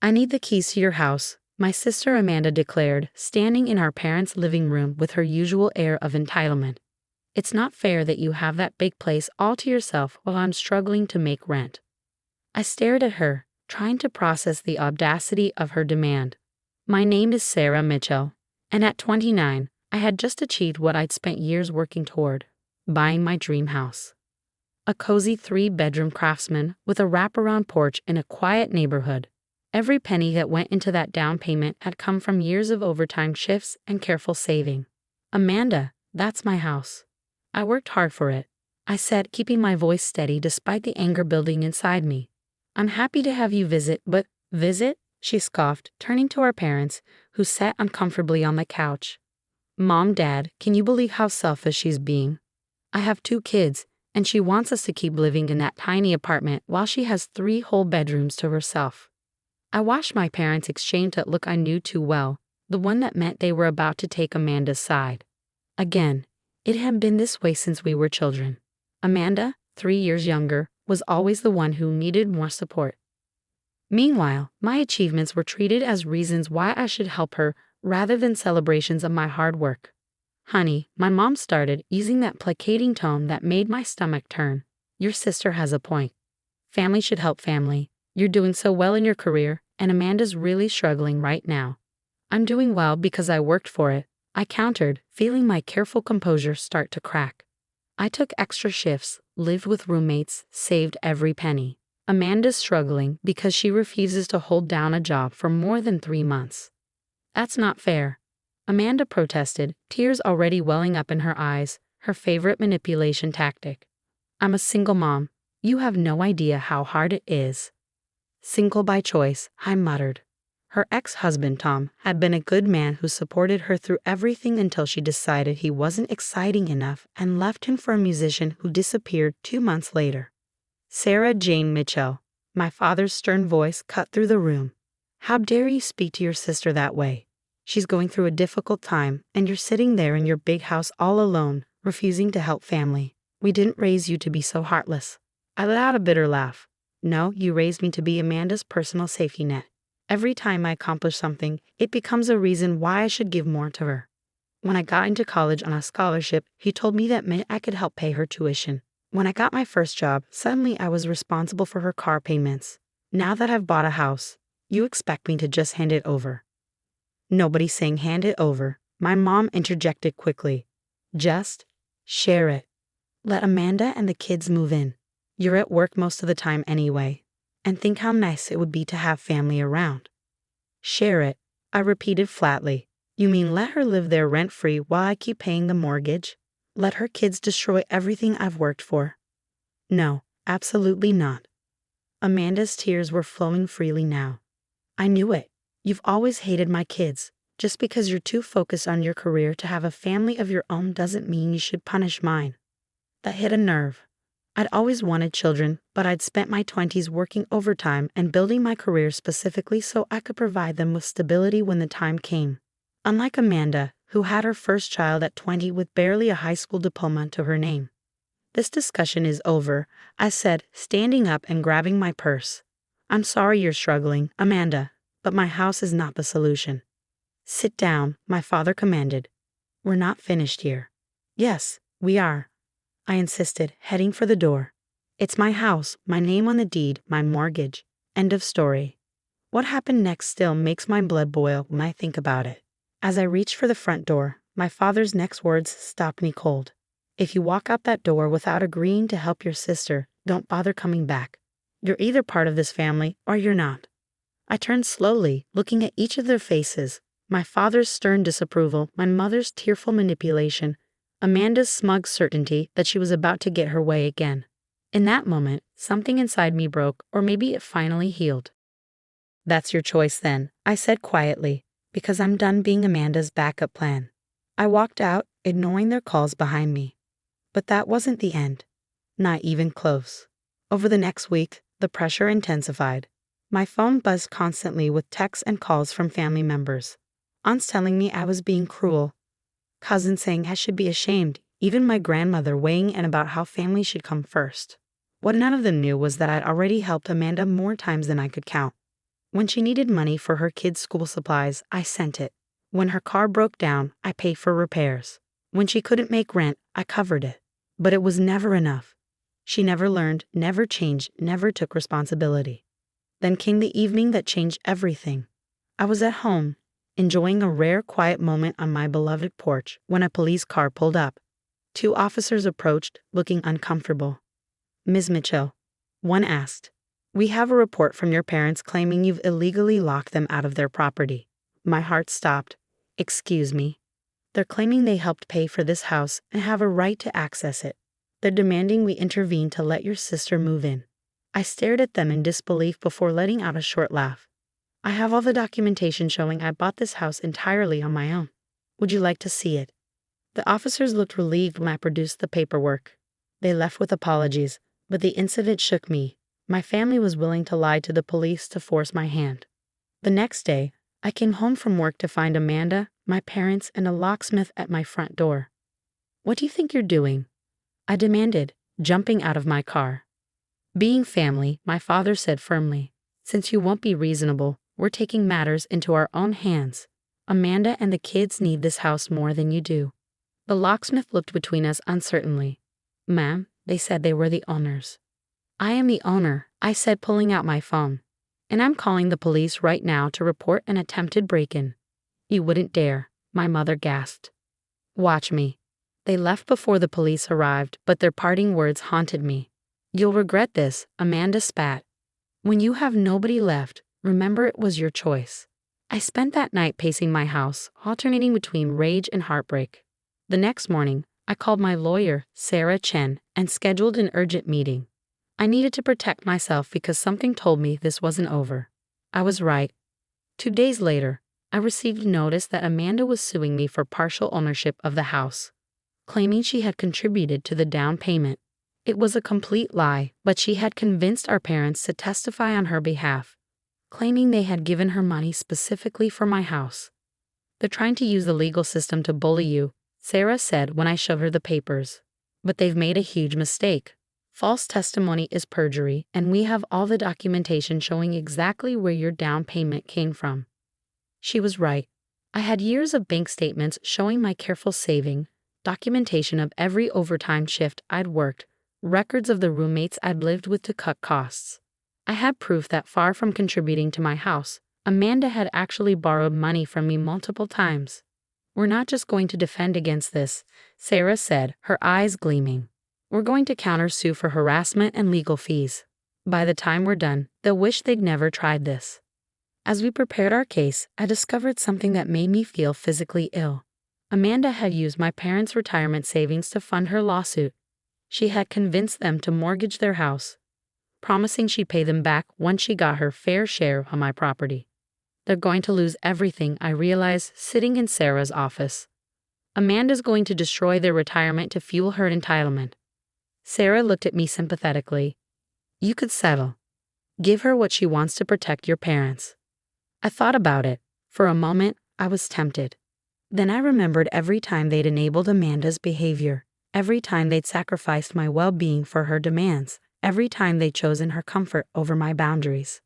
I need the keys to your house, my sister Amanda declared, standing in our parents' living room with her usual air of entitlement. It's not fair that you have that big place all to yourself while I'm struggling to make rent. I stared at her, trying to process the audacity of her demand. My name is Sarah Mitchell, and at 29, I had just achieved what I'd spent years working toward, buying my dream house. A cozy 3-bedroom craftsman with a wraparound porch in a quiet neighborhood. Every penny that went into that down payment had come from years of overtime shifts and careful saving. Amanda, that's my house. I worked hard for it, I said, keeping my voice steady despite the anger building inside me. I'm happy to have you visit, but visit? She scoffed, turning to our parents, who sat uncomfortably on the couch. Mom, Dad, can you believe how selfish she's being? I have 2 kids, and she wants us to keep living in that tiny apartment while she has 3 whole bedrooms to herself. I watched my parents exchange that look I knew too well, the one that meant they were about to take Amanda's side. Again, it had been this way since we were children. Amanda, 3 years younger, was always the one who needed more support. Meanwhile, my achievements were treated as reasons why I should help her rather than celebrations of my hard work. Honey, my mom started, using that placating tone that made my stomach turn. Your sister has a point. Family should help family. You're doing so well in your career, and Amanda's really struggling right now. I'm doing well because I worked for it, I countered, feeling my careful composure start to crack. I took extra shifts, lived with roommates, saved every penny. Amanda's struggling because she refuses to hold down a job for more than 3 months. That's not fair. Amanda protested, tears already welling up in her eyes, her favorite manipulation tactic. I'm a single mom. You have no idea how hard it is. Single by choice, I muttered. Her ex-husband, Tom, had been a good man who supported her through everything until she decided he wasn't exciting enough and left him for a musician who disappeared 2 months later. Sarah Jane Mitchell, my father's stern voice cut through the room. How dare you speak to your sister that way? She's going through a difficult time, and you're sitting there in your big house all alone, refusing to help family. We didn't raise you to be so heartless. I let out a bitter laugh. No, you raised me to be Amanda's personal safety net. Every time I accomplish something, it becomes a reason why I should give more to her. When I got into college on a scholarship, he told me that meant I could help pay her tuition. When I got my first job, suddenly I was responsible for her car payments. Now that I've bought a house, you expect me to just hand it over. Nobody's saying hand it over, my mom interjected quickly. Just share it. Let Amanda and the kids move in. You're at work most of the time anyway. And think how nice it would be to have family around. Share it, I repeated flatly. You mean let her live there rent-free while I keep paying the mortgage? Let her kids destroy everything I've worked for? No, absolutely not. Amanda's tears were flowing freely now. I knew it. You've always hated my kids. Just because you're too focused on your career to have a family of your own doesn't mean you should punish mine. That hit a nerve. I'd always wanted children, but I'd spent my 20s working overtime and building my career specifically so I could provide them with stability when the time came. Unlike Amanda, who had her first child at 20 with barely a high school diploma to her name. This discussion is over, I said, standing up and grabbing my purse. I'm sorry you're struggling, Amanda, but my house is not the solution. Sit down, my father commanded. We're not finished here. Yes, we are, I insisted, heading for the door. It's my house, my name on the deed, my mortgage. End of story. What happened next still makes my blood boil when I think about it. As I reached for the front door, my father's next words stopped me cold. If you walk out that door without agreeing to help your sister, don't bother coming back. You're either part of this family or you're not. I turned slowly, looking at each of their faces. My father's stern disapproval, my mother's tearful manipulation, Amanda's smug certainty that she was about to get her way again. In that moment, something inside me broke, or maybe it finally healed. That's your choice then, I said quietly, because I'm done being Amanda's backup plan. I walked out, ignoring their calls behind me. But that wasn't the end. Not even close. Over the next week, the pressure intensified. My phone buzzed constantly with texts and calls from family members. Aunts telling me I was being cruel. Cousins saying I should be ashamed, even my grandmother weighing in about how family should come first. What none of them knew was that I'd already helped Amanda more times than I could count. When she needed money for her kids' school supplies, I sent it. When her car broke down, I paid for repairs. When she couldn't make rent, I covered it. But it was never enough. She never learned, never changed, never took responsibility. Then came the evening that changed everything. I was at home, enjoying a rare quiet moment on my beloved porch when a police car pulled up. 2 officers approached, looking uncomfortable. "Ms. Mitchell," one asked, "we have a report from your parents claiming you've illegally locked them out of their property." My heart stopped. "Excuse me?" "They're claiming they helped pay for this house and have a right to access it. They're demanding we intervene to let your sister move in." I stared at them in disbelief before letting out a short laugh. "I have all the documentation showing I bought this house entirely on my own. Would you like to see it?" The officers looked relieved when I produced the paperwork. They left with apologies, but the incident shook me. My family was willing to lie to the police to force my hand. The next day, I came home from work to find Amanda, my parents, and a locksmith at my front door. "What do you think you're doing?" I demanded, jumping out of my car. "Being family," my father said firmly. "Since you won't be reasonable, we're taking matters into our own hands. Amanda and the kids need this house more than you do." The locksmith looked between us uncertainly. "Ma'am, they said they were the owners." "I am the owner," I said, pulling out my phone. "And I'm calling the police right now to report an attempted break-in." "You wouldn't dare," my mother gasped. "Watch me." They left before the police arrived, but their parting words haunted me. "You'll regret this," Amanda spat. "When you have nobody left, remember it was your choice." I spent that night pacing my house, alternating between rage and heartbreak. The next morning, I called my lawyer, Sarah Chen, and scheduled an urgent meeting. I needed to protect myself because something told me this wasn't over. I was right. 2 days later, I received notice that Amanda was suing me for partial ownership of the house, claiming she had contributed to the down payment. It was a complete lie, but she had convinced our parents to testify on her behalf, claiming they had given her money specifically for my house. "They're trying to use the legal system to bully you," Sarah said when I showed her the papers. "But they've made a huge mistake. False testimony is perjury, and we have all the documentation showing exactly where your down payment came from." She was right. I had years of bank statements showing my careful saving, documentation of every overtime shift I'd worked, records of the roommates I'd lived with to cut costs. I had proof that far from contributing to my house, Amanda had actually borrowed money from me multiple times. "We're not just going to defend against this," Sarah said, her eyes gleaming. "We're going to countersue for harassment and legal fees. By the time we're done, they'll wish they'd never tried this." As we prepared our case, I discovered something that made me feel physically ill. Amanda had used my parents' retirement savings to fund her lawsuit. She had convinced them to mortgage their house, promising she'd pay them back once she got her fair share of my property. "They're going to lose everything," I realized, sitting in Sarah's office. "Amanda's going to destroy their retirement to fuel her entitlement." Sarah looked at me sympathetically. "You could settle. Give her what she wants to protect your parents." I thought about it. For a moment, I was tempted. Then I remembered every time they'd enabled Amanda's behavior, every time they'd sacrificed my well-being for her demands, every time they'd chosen her comfort over my boundaries.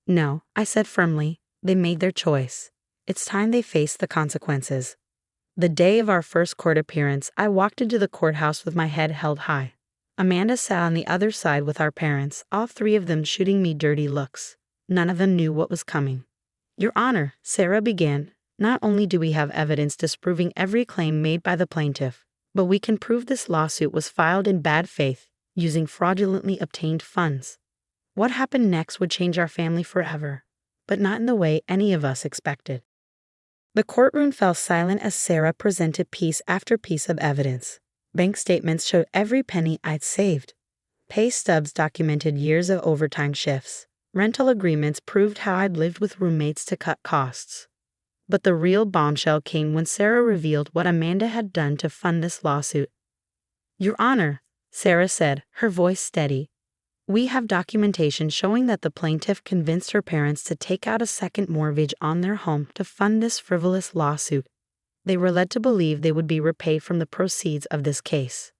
"No," I said firmly, "they made their choice. It's time they faced the consequences." The day of our first court appearance, I walked into the courthouse with my head held high. Amanda sat on the other side with our parents, all 3 of them shooting me dirty looks. None of them knew what was coming. "Your Honor," Sarah began, "not only do we have evidence disproving every claim made by the plaintiff, but we can prove this lawsuit was filed in bad faith, using fraudulently obtained funds. What happened next would change our family forever, but not in the way any of us expected." The courtroom fell silent as Sarah presented piece after piece of evidence. Bank statements showed every penny I'd saved. Pay stubs documented years of overtime shifts. Rental agreements proved how I'd lived with roommates to cut costs. But the real bombshell came when Sarah revealed what Amanda had done to fund this lawsuit. "Your Honor," Sarah said, her voice steady, "we have documentation showing that the plaintiff convinced her parents to take out a second mortgage on their home to fund this frivolous lawsuit. They were led to believe they would be repaid from the proceeds of this case."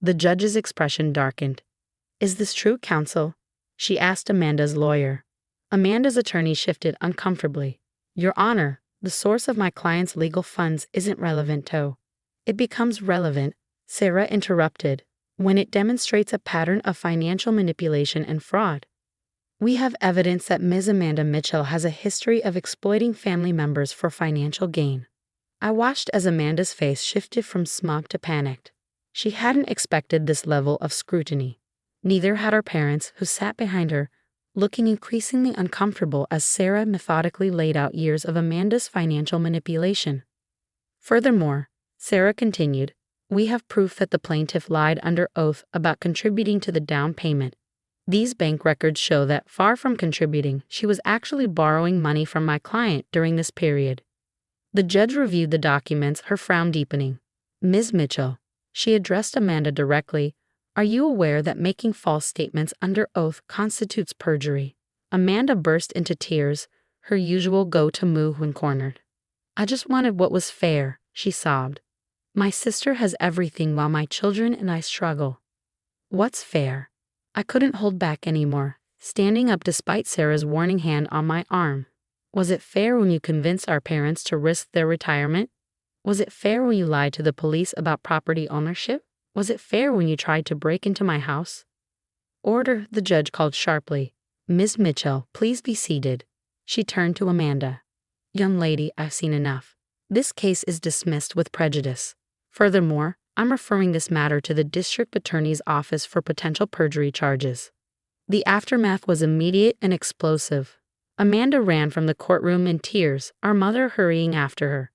The judge's expression darkened. "Is this true, counsel?" she asked Amanda's lawyer. Amanda's attorney shifted uncomfortably. Your Honor, the source of my client's legal funds isn't relevant, though. It becomes relevant, Sarah interrupted, when it demonstrates a pattern of financial manipulation and fraud. We have evidence that Ms. Amanda Mitchell has a history of exploiting family members for financial gain. I watched as Amanda's face shifted from smug to panicked. She hadn't expected this level of scrutiny. Neither had her parents, who sat behind her, looking increasingly uncomfortable as Sarah methodically laid out years of Amanda's financial manipulation. Furthermore, Sarah continued, we have proof that the plaintiff lied under oath about contributing to the down payment. These bank records show that, far from contributing, she was actually borrowing money from my client during this period. The judge reviewed the documents, her frown deepening. Ms. Mitchell, she addressed Amanda directly, are you aware that making false statements under oath constitutes perjury? Amanda burst into tears, her usual go-to-move when cornered. I just wanted what was fair, she sobbed. My sister has everything while my children and I struggle. What's fair? I couldn't hold back anymore, standing up despite Sarah's warning hand on my arm. Was it fair when you convinced our parents to risk their retirement? Was it fair when you lied to the police about property ownership? Was it fair when you tried to break into my house? Order, the judge called sharply. Ms. Mitchell, please be seated. She turned to Amanda. Young lady, I've seen enough. This case is dismissed with prejudice. Furthermore, I'm referring this matter to the district attorney's office for potential perjury charges. The aftermath was immediate and explosive. Amanda ran from the courtroom in tears, our mother hurrying after her.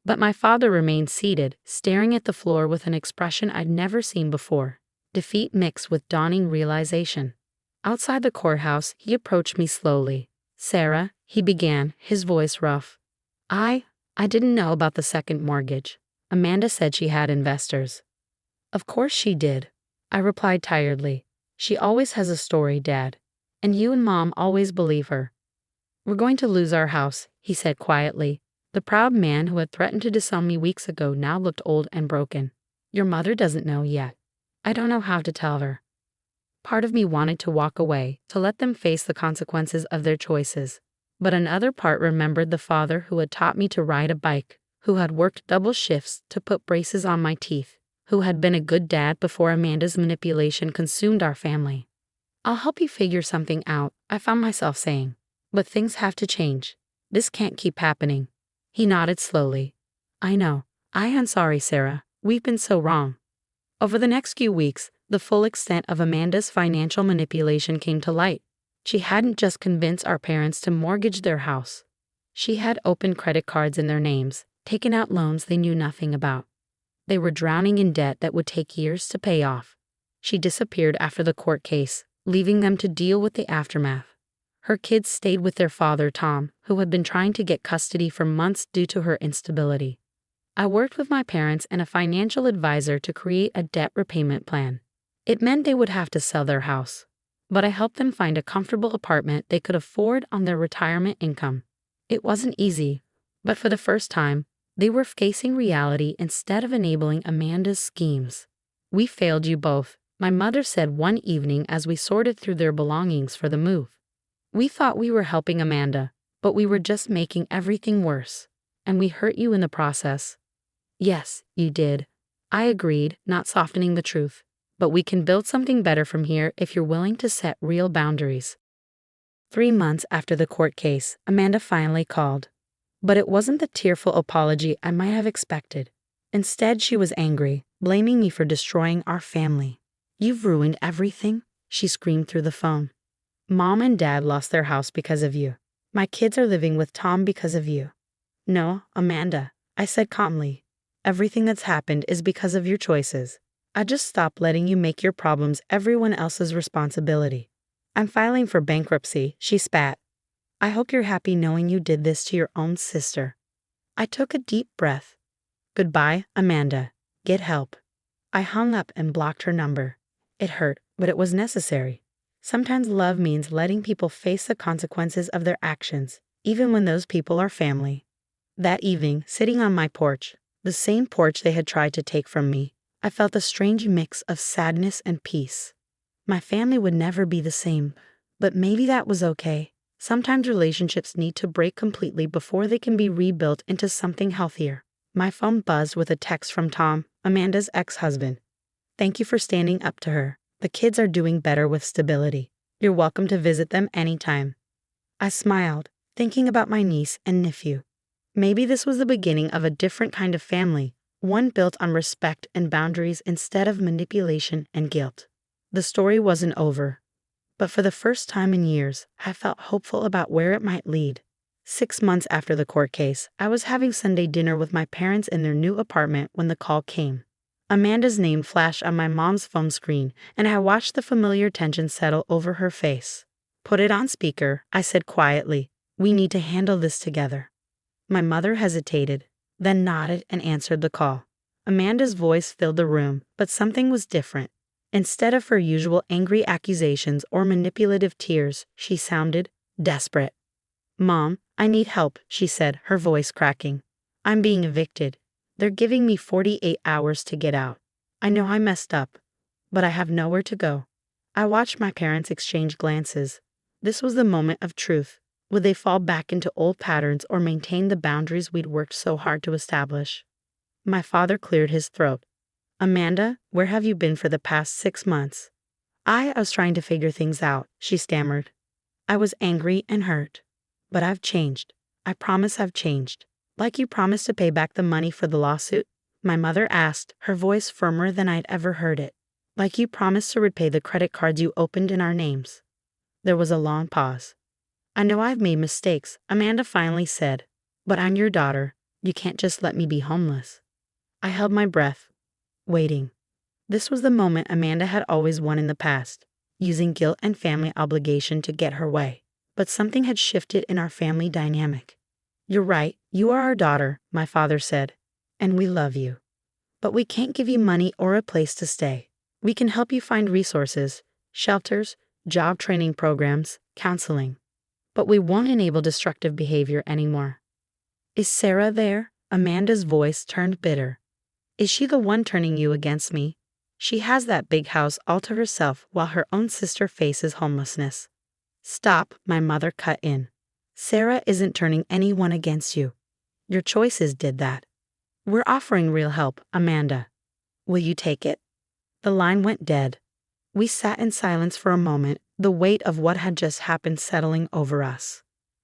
But my father remained seated, staring at the floor with an expression I'd never seen before, defeat mixed with dawning realization. Outside the courthouse, he approached me slowly. Sarah, he began, his voice rough. I didn't know about the second mortgage. Amanda said she had investors. Of course she did, I replied tiredly. She always has a story, Dad. And you and Mom always believe her. We're going to lose our house, he said quietly. The proud man who had threatened to disown me weeks ago now looked old and broken. Your mother doesn't know yet. I don't know how to tell her. Part of me wanted to walk away, to let them face the consequences of their choices. But another part remembered the father who had taught me to ride a bike, who had worked double shifts to put braces on my teeth, who had been a good dad before Amanda's manipulation consumed our family. I'll help you figure something out, I found myself saying. But things have to change. This can't keep happening. He nodded slowly. I know. I am sorry, Sarah. We've been so wrong. Over the next few weeks, the full extent of Amanda's financial manipulation came to light. She hadn't just convinced our parents to mortgage their house. She had opened credit cards in their names, taken out loans they knew nothing about. They were drowning in debt that would take years to pay off. She disappeared after the court case, leaving them to deal with the aftermath. Her kids stayed with their father, Tom, who had been trying to get custody for months due to her instability. I worked with my parents and a financial advisor to create a debt repayment plan. It meant they would have to sell their house, but I helped them find a comfortable apartment they could afford on their retirement income. It wasn't easy, but for the first time, they were facing reality instead of enabling Amanda's schemes. We failed you both, my mother said one evening as we sorted through their belongings for the move. We thought we were helping Amanda, but we were just making everything worse. And we hurt you in the process. Yes, you did. I agreed, not softening the truth. But we can build something better from here if you're willing to set real boundaries. 3 months after the court case, Amanda finally called. But it wasn't the tearful apology I might have expected. Instead, she was angry, blaming me for destroying our family. You've ruined everything, she screamed through the phone. Mom and Dad lost their house because of you. My kids are living with Tom because of you. No, Amanda, I said calmly. Everything that's happened is because of your choices. I just stopped letting you make your problems everyone else's responsibility. I'm filing for bankruptcy, she spat. I hope you're happy knowing you did this to your own sister. I took a deep breath. Goodbye, Amanda. Get help. I hung up and blocked her number. It hurt, but it was necessary. Sometimes love means letting people face the consequences of their actions, even when those people are family. That evening, sitting on my porch, the same porch they had tried to take from me, I felt a strange mix of sadness and peace. My family would never be the same, but maybe that was okay. Sometimes relationships need to break completely before they can be rebuilt into something healthier. My phone buzzed with a text from Tom, Amanda's ex-husband. Thank you for standing up to her. The kids are doing better with stability. You're welcome to visit them anytime. I smiled, thinking about my niece and nephew. Maybe this was the beginning of a different kind of family, one built on respect and boundaries instead of manipulation and guilt. The story wasn't over, but for the first time in years, I felt hopeful about where it might lead. 6 months after the court case, I was having Sunday dinner with my parents in their new apartment when the call came. Amanda's name flashed on my mom's phone screen, and I watched the familiar tension settle over her face. Put it on speaker, I said quietly. We need to handle this together. My mother hesitated, then nodded and answered the call. Amanda's voice filled the room, but something was different. Instead of her usual angry accusations or manipulative tears, she sounded desperate. Mom, I need help, she said, her voice cracking. I'm being evicted. They're giving me 48 hours to get out. I know I messed up, but I have nowhere to go. I watched my parents exchange glances. This was the moment of truth. Would they fall back into old patterns or maintain the boundaries we'd worked so hard to establish? My father cleared his throat. Amanda, where have you been for the past 6 months? I was trying to figure things out, she stammered. I was angry and hurt. But I've changed. I promise I've changed. Like you promised to pay back the money for the lawsuit? My mother asked, her voice firmer than I'd ever heard it. Like you promised to repay the credit cards you opened in our names. There was a long pause. I know I've made mistakes, Amanda finally said. But I'm your daughter. You can't just let me be homeless. I held my breath, waiting. This was the moment Amanda had always won in the past, using guilt and family obligation to get her way. But something had shifted in our family dynamic. You're right, you are our daughter, my father said, and we love you. But we can't give you money or a place to stay. We can help you find resources, shelters, job training programs, counseling. But we won't enable destructive behavior anymore. Is Sarah there? Amanda's voice turned bitter. Is she the one turning you against me? She has that big house all to herself while her own sister faces homelessness. Stop, my mother cut in. Sarah isn't turning anyone against you. Your choices did that. We're offering real help, Amanda. Will you take it? The line went dead. We sat in silence for a moment, the weight of what had just happened settling over us.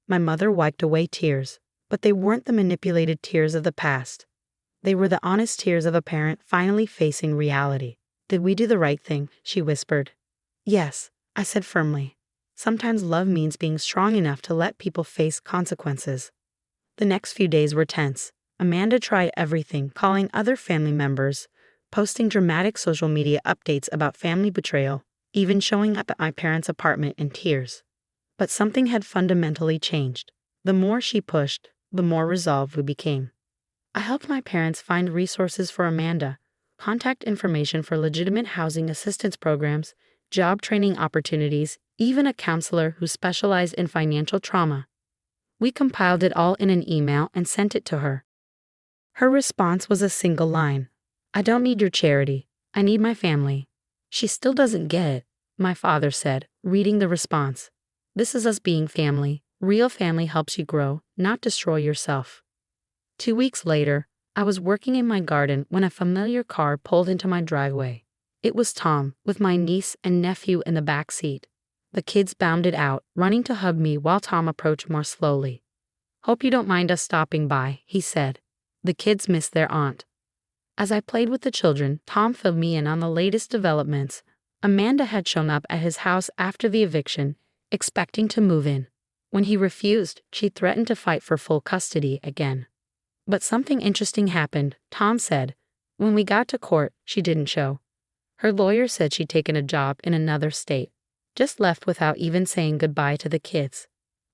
My mother wiped away tears, but they weren't the manipulated tears of the past. They were the honest tears of a parent finally facing reality. Did we do the right thing? She whispered. Yes, I said firmly. Sometimes love means being strong enough to let people face consequences. The next few days were tense. Amanda tried everything, calling other family members, posting dramatic social media updates about family betrayal, even showing up at my parents' apartment in tears. But something had fundamentally changed. The more she pushed, the more resolved we became. I helped my parents find resources for Amanda, contact information for legitimate housing assistance programs, job training opportunities, even a counselor who specialized in financial trauma. We compiled it all in an email and sent it to her. Her response was a single line. I don't need your charity. I need my family. She still doesn't get it, my father said, reading the response. This is us being family. Real family helps you grow, not destroy yourself. 2 weeks later, I was working in my garden when a familiar car pulled into my driveway. It was Tom, with my niece and nephew in the back seat. The kids bounded out, running to hug me while Tom approached more slowly. Hope you don't mind us stopping by, he said. The kids missed their aunt. As I played with the children, Tom filled me in on the latest developments. Amanda had shown up at his house after the eviction, expecting to move in. When he refused, she threatened to fight for full custody again. But something interesting happened, Tom said. When we got to court, she didn't show. Her lawyer said she'd taken a job in another state, just left without even saying goodbye to the kids.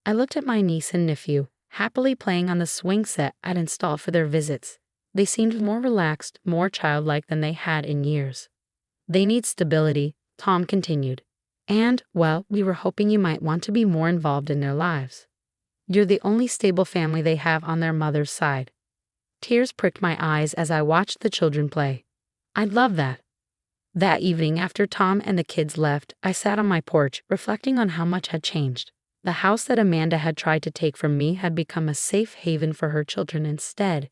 I looked at my niece and nephew, happily playing on the swing set I'd installed for their visits. They seemed more relaxed, more childlike than they had in years. They need stability, Tom continued. And, well, we were hoping you might want to be more involved in their lives. You're the only stable family they have on their mother's side. Tears pricked my eyes as I watched the children play. I'd love that. That evening, after Tom and the kids left, I sat on my porch, reflecting on how much had changed. The house that Amanda had tried to take from me had become a safe haven for her children instead.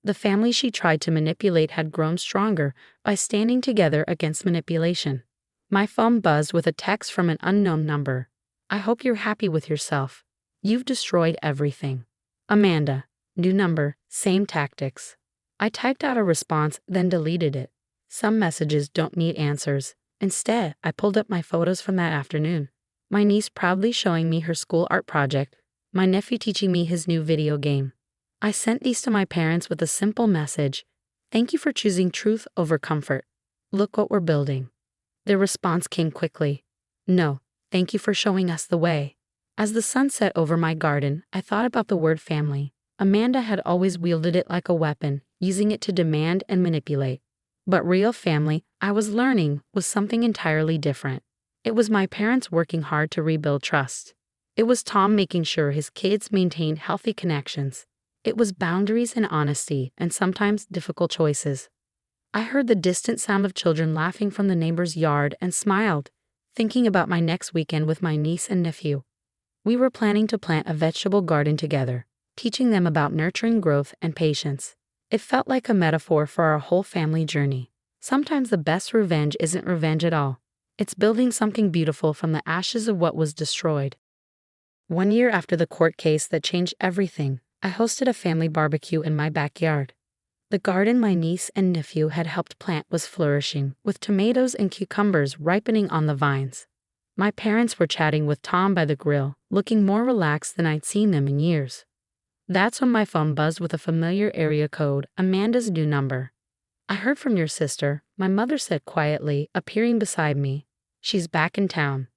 The family she tried to manipulate had grown stronger by standing together against manipulation. My phone buzzed with a text from an unknown number. I hope you're happy with yourself. You've destroyed everything. Amanda. New number, same tactics. I typed out a response, then deleted it. Some messages don't need answers. Instead, I pulled up my photos from that afternoon. My niece proudly showing me her school art project, my nephew teaching me his new video game. I sent these to my parents with a simple message. Thank you for choosing truth over comfort. Look what we're building. Their response came quickly. No, thank you for showing us the way. As the sun set over my garden, I thought about the word family. Amanda had always wielded it like a weapon, using it to demand and manipulate. But real family, I was learning, was something entirely different. It was my parents working hard to rebuild trust. It was Tom making sure his kids maintained healthy connections. It was boundaries and honesty, and sometimes difficult choices. I heard the distant sound of children laughing from the neighbor's yard and smiled, thinking about my next weekend with my niece and nephew. We were planning to plant a vegetable garden together, teaching them about nurturing growth and patience. It felt like a metaphor for our whole family journey. Sometimes the best revenge isn't revenge at all. It's building something beautiful from the ashes of what was destroyed. 1 year after the court case that changed everything, I hosted a family barbecue in my backyard. The garden my niece and nephew had helped plant was flourishing, with tomatoes and cucumbers ripening on the vines. My parents were chatting with Tom by the grill, looking more relaxed than I'd seen them in years. That's when my phone buzzed with a familiar area code, Amanda's new number. I heard from your sister, my mother said quietly, appearing beside me. She's back in town.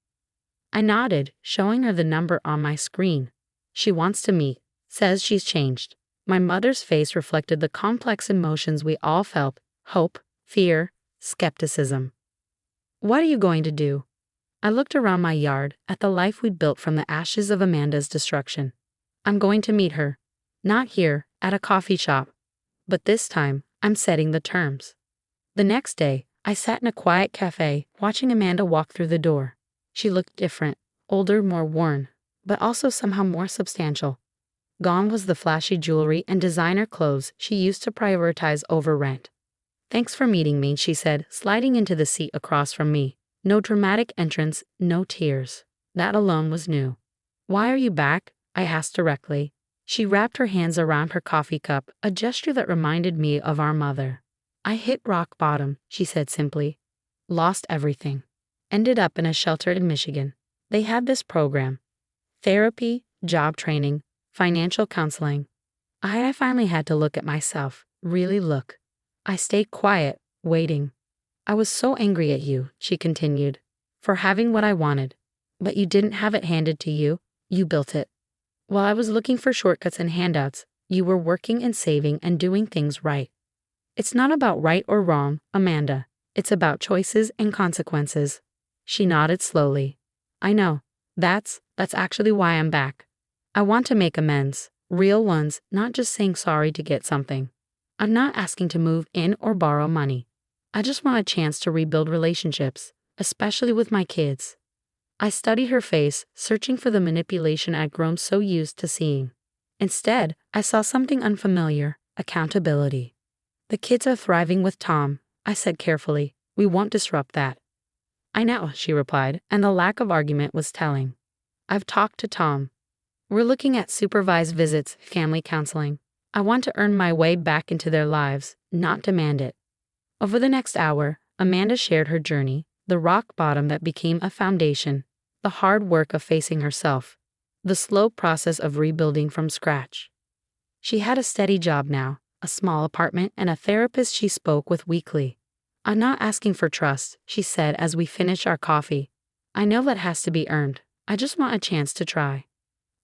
I nodded, showing her the number on my screen. She wants to meet, says she's changed. My mother's face reflected the complex emotions we all felt: hope, fear, skepticism. What are you going to do? I looked around my yard, at the life we'd built from the ashes of Amanda's destruction. I'm going to meet her. Not here, at a coffee shop. But this time, I'm setting the terms. The next day, I sat in a quiet cafe, watching Amanda walk through the door. She looked different, older, more worn, but also somehow more substantial. Gone was the flashy jewelry and designer clothes she used to prioritize over rent. Thanks for meeting me, she said, sliding into the seat across from me. No dramatic entrance, no tears. That alone was new. Why are you back? I asked directly. She wrapped her hands around her coffee cup, a gesture that reminded me of our mother. I hit rock bottom, she said simply. Lost everything. Ended up in a shelter in Michigan. They had this program. Therapy, job training, financial counseling. I finally had to look at myself, really look. I stayed quiet, waiting. I was so angry at you, she continued, for having what I wanted. But you didn't have it handed to you, you built it. While I was looking for shortcuts and handouts, you were working and saving and doing things right. It's not about right or wrong, Amanda. It's about choices and consequences. She nodded slowly. I know. That's actually why I'm back. I want to make amends, real ones, not just saying sorry to get something. I'm not asking to move in or borrow money. I just want a chance to rebuild relationships, especially with my kids. I studied her face, searching for the manipulation I'd grown so used to seeing. Instead, I saw something unfamiliar: accountability. The kids are thriving with Tom, I said carefully. We won't disrupt that. I know, she replied, and the lack of argument was telling. I've talked to Tom. We're looking at supervised visits, family counseling. I want to earn my way back into their lives, not demand it. Over the next hour, Amanda shared her journey, the rock bottom that became a foundation, the hard work of facing herself, the slow process of rebuilding from scratch. She had a steady job now, a small apartment, and a therapist she spoke with weekly. I'm not asking for trust, she said as we finished our coffee. I know that has to be earned. I just want a chance to try.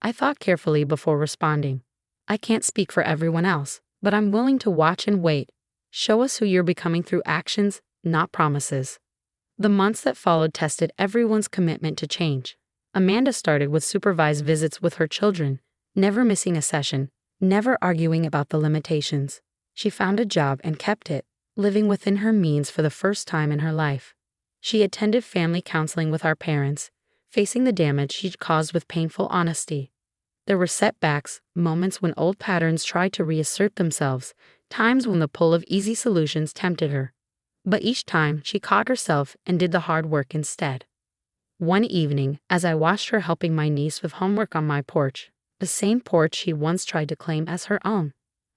I thought carefully before responding. I can't speak for everyone else, but I'm willing to watch and wait. Show us who you're becoming through actions, not promises. The months that followed tested everyone's commitment to change. Amanda started with supervised visits with her children, never missing a session, never arguing about the limitations. She found a job and kept it, living within her means for the first time in her life. She attended family counseling with our parents, facing the damage she'd caused with painful honesty. There were setbacks, moments when old patterns tried to reassert themselves, times when the pull of easy solutions tempted her. But each time, she caught herself and did the hard work instead. One evening, as I watched her helping my niece with homework on my porch, the same porch she once tried to claim as her own,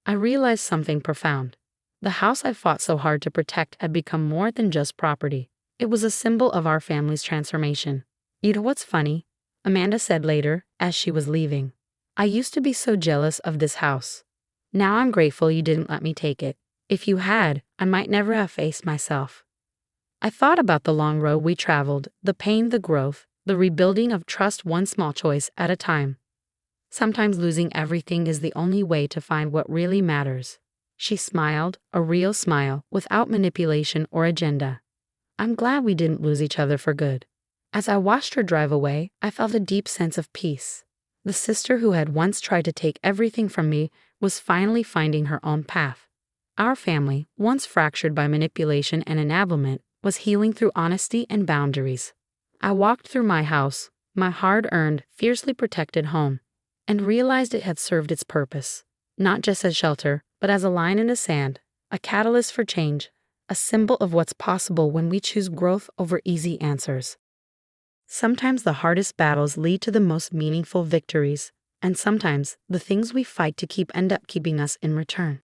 I realized something profound. The house I fought so hard to protect had become more than just property. It was a symbol of our family's transformation. You know what's funny? Amanda said later, as she was leaving. I used to be so jealous of this house. Now I'm grateful you didn't let me take it. If you had, I might never have faced myself. I thought about the long road we traveled, the pain, the growth, the rebuilding of trust one small choice at a time. Sometimes losing everything is the only way to find what really matters. She smiled, a real smile, without manipulation or agenda. I'm glad we didn't lose each other for good. As I watched her drive away, I felt a deep sense of peace. The sister who had once tried to take everything from me was finally finding her own path. Our family, once fractured by manipulation and enablement, was healing through honesty and boundaries. I walked through my house, my hard-earned, fiercely protected home, and realized it had served its purpose, not just as shelter, but as a line in the sand, a catalyst for change, a symbol of what's possible when we choose growth over easy answers. Sometimes the hardest battles lead to the most meaningful victories, and sometimes the things we fight to keep end up keeping us in return.